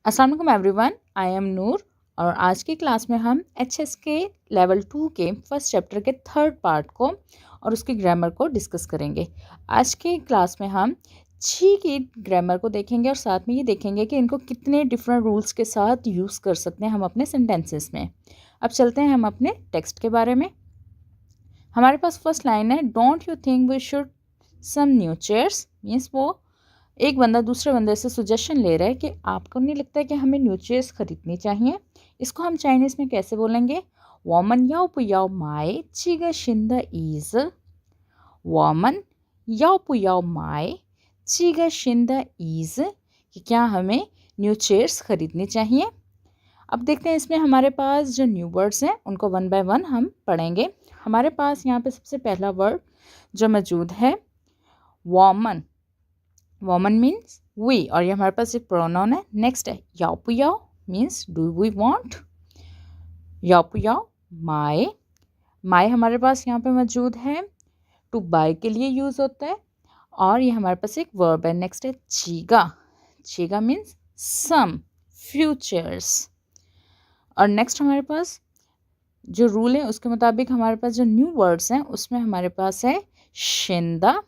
अस्सलाम वालेकुम everyone, I am नूर और आज की क्लास में हम एचएस के लेवल 2 के फर्स्ट चैप्टर के थर्ड पार्ट को और उसकी ग्रामर को डिस्कस करेंगे। आज की क्लास में हम ची की ग्रामर को देखेंगे और साथ में ये देखेंगे कि इनको कितने डिफरेंट रूल्स के साथ यूज़ कर सकते हैं हम अपने सेंटेंसेस में। अब चलते हैं हम अपने टेक्स्ट के बारे में। हमारे पास फर्स्ट लाइन है, don't you think we should some new chairs. Means वो एक बंदा दूसरे बंदे से सजेशन ले रहा है कि आपको नहीं लगता है कि हमें न्यू चेयर्स खरीदनी चाहिए। इसको हम चाइनीज़ में कैसे बोलेंगे? वॉमन याओ पुयाओ माए चिगा शिंदा इज। वॉमन याओ पुयाओ माए चिगा शिंदा इज, कि क्या हमें न्यू चेयर्स खरीदनी चाहिए। अब देखते हैं इसमें हमारे पास जो न्यू वर्ड्स हैं उनको वन बाय वन हम पढ़ेंगे। हमारे पास यहाँ पे सबसे पहला वर्ड जो मौजूद है वॉमन। वॉमन मीन्स वी और ये हमारे पास एक प्रोनाउन है। नेक्स्ट है याओ पुयाओ मीन्स डू वी वांट। याओ पुयाओ माए, माए हमारे पास यहाँ पे मौजूद है, टू बाय के लिए यूज़ होता है और ये हमारे पास एक वर्ब है। नेक्स्ट है चीगा। चीगा मीन्स सम, फ्यूचर्स। और नेक्स्ट हमारे पास जो रूल है उसके मुताबिक हमारे पास जो न्यू वर्ड्स हैं उसमें हमारे पास है शिंदा।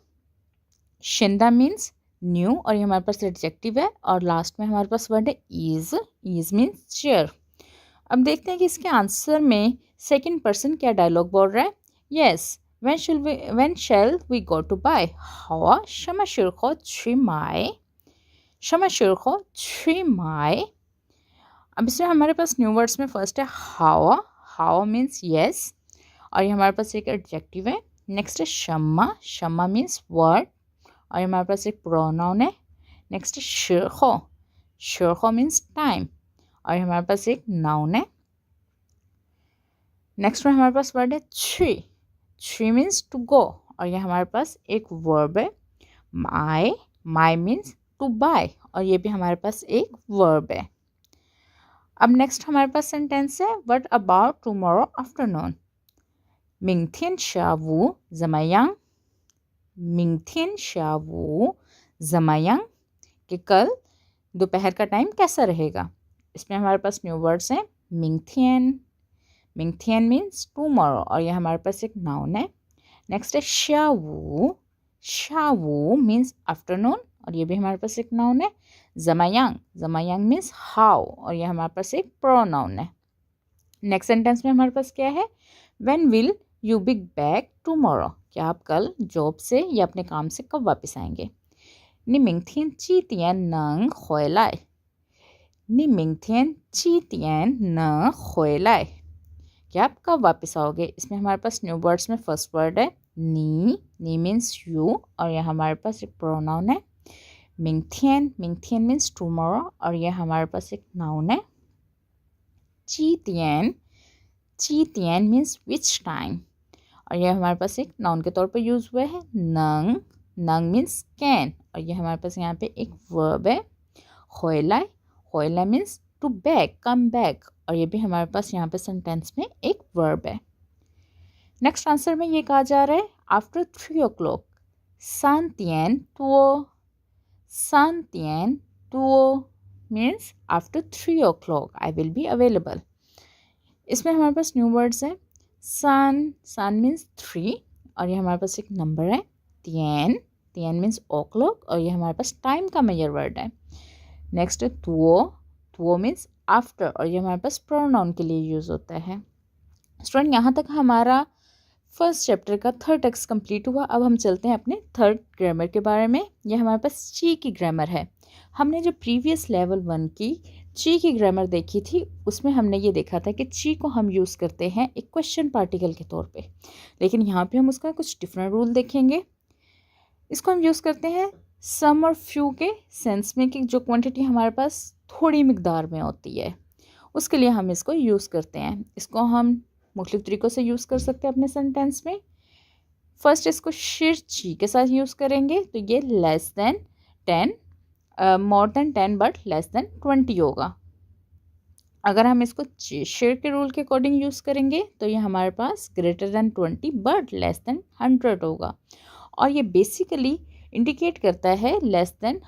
शिंदा मीन्स न्यू और ये हमारे पास एडजेक्टिव है और लास्ट में हमारे पास वर्ड है इज। Is means chair. अब देखते हैं कि इसके आंसर में सेकंड पर्सन क्या डायलॉग बोल रहा है। Yes, when shall we go to buy? 하와 셔마실코 취마이, 셔마실코 취마이। अब इसमें हमारे पास न्यू वर्ड्स में फर्स्ट है हावा। हावा मीन्स यस और ये हमारे पास एक एडजेक्टिव है। नेक्स्ट है शम्मा। शम्मा मीन्स वर्ड और ये हमारे पास एक प्रोनाउन है। नेक्स्ट है शिरखो। शिरखो मीन्स टाइम और ये हमारे पास एक नाउन है। नेक्स्ट में हमारे पास वर्ड है छी। छी मीन्स टू गो और ये हमारे पास एक वर्ब है। माई। माई मीन्स टू बाय और ये भी हमारे पास एक वर्ब है। अब नेक्स्ट हमारे पास सेंटेंस है व्हाट अबाउट टुमारो आफ्टरनून। 明天下午怎么样？ 明天下午怎么样？ कि कल दोपहर का टाइम कैसा रहेगा। इसमें हमारे पास न्यू वर्ड्स हैं मिंगथियन। मिंगथियन मीन्स टुमारो और ये हमारे पास एक नाउन है। नेक्स्ट है शावू। शावू मीन्स आफ्टरनून और ये भी हमारे पास एक नाउन है। जमायांग। जमायांग मीन्स हाउ और ये हमारे पास एक प्रोनाउन है। नेक्स्ट सेंटेंस में हमारे पास क्या है? When will you be back tomorrow, क्या आप कल जॉब से या अपने काम से कब वापस आएंगे। 你明天几点能回来？ 你明天几点能回来？ क्या आप कब वापस आओगे। इसमें हमारे पास न्यू वर्ड्स में फर्स्ट वर्ड है नी। नी मीन्स यू और यह हमारे पास एक प्रोनाउन है। मिंगथियन। मिंगथियन मीन्स टुमारो और यह हमारे पास एक नाउन है। चीतियन। चीतियन मीन्स विच टाइम और यह हमारे पास एक नाउन के तौर पर यूज़ हुआ है। नंग। नंग मीन्स कैन और ये हमारे पास यहाँ पे एक वर्ब है। होयलाई। होयलाई means to back, come back और ये भी हमारे पास यहाँ पे सेंटेंस में एक वर्ब है। नेक्स्ट आंसर में ये कहा जा रहा है आफ्टर 3 o'clock सांतियन तुओ। सांतियन तुओ means after 3 o'clock I will be available. इसमें हमारे पास न्यू वर्ड्स है सन। सन मीन्स 3 और ये हमारे पास एक नंबर है। तियन। तियन मीन्स ओ क्लॉक और ये हमारे पास टाइम का मेजर वर्ड है। नेक्स्ट है तुओ। तुओ मीन्स आफ्टर और ये हमारे पास प्रोनाउन के लिए यूज़ होता है। स्टूडेंट, यहाँ तक हमारा फर्स्ट चैप्टर का थर्ड टेक्स्ट कंप्लीट हुआ। अब हम चलते हैं अपने थर्ड ग्रामर के बारे में। यह हमारे पास ची की ग्रामर है। हमने जो प्रीवियस लेवल 1 की ची की ग्रामर देखी थी उसमें हमने ये देखा था कि ची को हम यूज़ करते हैं एक क्वेश्चन पार्टिकल के तौर पे, लेकिन यहाँ पे हम उसका कुछ डिफरेंट रूल देखेंगे। इसको हम यूज़ करते हैं सम और फ्यू के सेंस में कि जो क्वांटिटी हमारे पास थोड़ी मिकदार में होती है उसके लिए हम इसको यूज़ करते हैं। इसको हम मुख्तलिफ तरीक़ों से यूज़ कर सकते हैं अपने सेंटेंस में। फर्स्ट इसको शिर ची के साथ यूज़ करेंगे तो ये less than 10, more than 10 but less than 20 होगा। अगर हम इसको शेर के रूल के अकॉर्डिंग यूज़ करेंगे तो ये हमारे पास greater than 20 but less than 100 होगा और ये बेसिकली इंडिकेट करता है लेस देन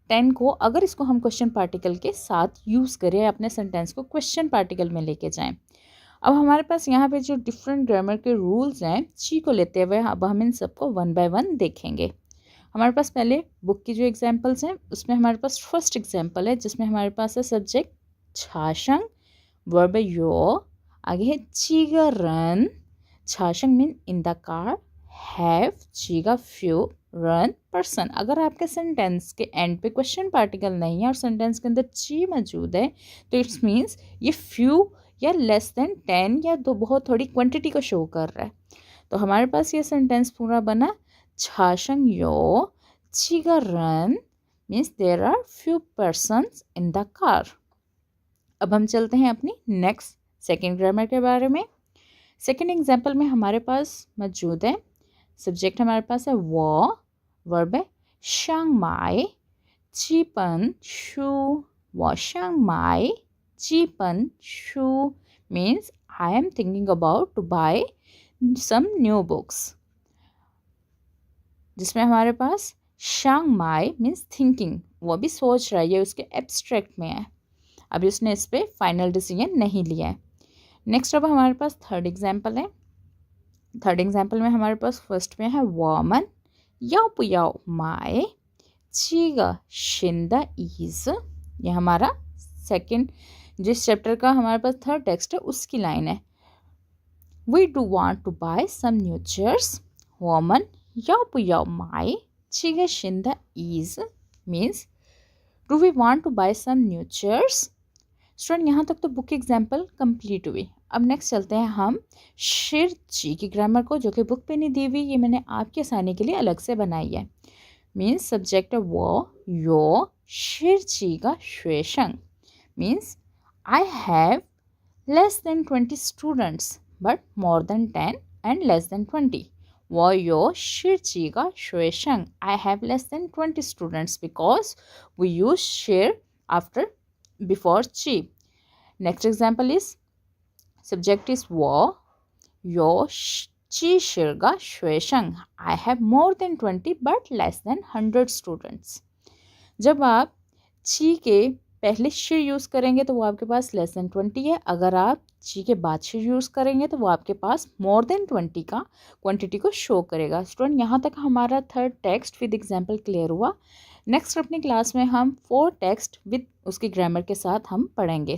10 को अगर इसको हम क्वेश्चन पार्टिकल के साथ यूज़ करें, अपने सेंटेंस को क्वेश्चन पार्टिकल में लेके जाएं। अब हमारे पास यहाँ पे जो डिफरेंट ग्रामर के रूल्स हैं, ची को लेते हुए अब हम इन सबको वन बाय वन देखेंगे। हमारे पास पहले बुक की जो एग्जांपल्स हैं उसमें हमारे पास फर्स्ट एग्जांपल है जिसमें हमारे पास है सब्जेक्ट छाशंग, वर्ब यो, आगे है चीगा रन, छाशंग mean in the car, have चीगा फ्यू, रन पर्सन। अगर आपके सेंटेंस के एंड पे क्वेश्चन पार्टिकल नहीं है और सेंटेंस के अंदर ची मौजूद है तो इट्स मीन्स ये फ्यू या लेस देन 10 या दो बहुत थोड़ी क्वांटिटी को शो कर रहा है। तो हमारे पास ये सेंटेंस पूरा बना छाशंग यो चीगा रन means there are few persons in the car. अब हम चलते हैं अपनी नेक्स्ट सेकेंड ग्रामर के बारे में। सेकेंड एग्जाम्पल में हमारे पास मौजूद है सब्जेक्ट हमारे पास है वो, वर्ब है शांग माई चीपन शू, वो शांग माई चीपन शू means I am thinking about to buy some new books, जिसमें हमारे पास शांग माई मीन्स थिंकिंग, वो भी सोच रहा है, ये उसके एब्स्ट्रैक्ट में है, अभी उसने इस पर फाइनल डिसीजन नहीं लिया है। नेक्स्ट अब हमारे पास थर्ड एग्जाम्पल है। थर्ड एग्जाम्पल में हमारे पास फर्स्ट में है वॉमन याओ पुयाओ माए चीगा शिंदा इज, ये हमारा सेकंड जिस चैप्टर का हमारे पास थर्ड टेक्स्ट है उसकी लाइन है। We do want to buy some new chairs, वॉमन याओ पुयाओ माए चीगा शिंदा is means do we want to buy some new chairs. Student यहाँ तक तो बुक एग्जाम्पल कंप्लीट हुई। अब नेक्स्ट चलते हैं हम शिर ची की ग्रामर को, जो कि बुक पे नहीं दी हुई, ये मैंने आपके आसानी के लिए अलग से बनाई है। मीन्स सब्जेक्ट है वो यो शिर ची का श्वेशंग means I have less than 20 students but more than 10 and less than 20। वो यो शिर ची का श्वेशंग, I have less than 20 students because we use शेर after before chi. Next example is subject is wo yo chi shirga shweshang, I have more than 20 but less than 100 students। जब आप chi के पहले शिर यूज़ करेंगे तो वो आपके पास लेस देन 20 है, अगर आप chi के बाद शिर यूज़ करेंगे तो वो आपके पास मोर देन 20 का क्वांटिटी को शो करेगा। स्टूडेंट यहाँ तक हमारा third text with example clear हुआ। नेक्स्ट अपनी क्लास में हम 4 टेक्स्ट विद उसकी ग्रामर के साथ हम पढ़ेंगे।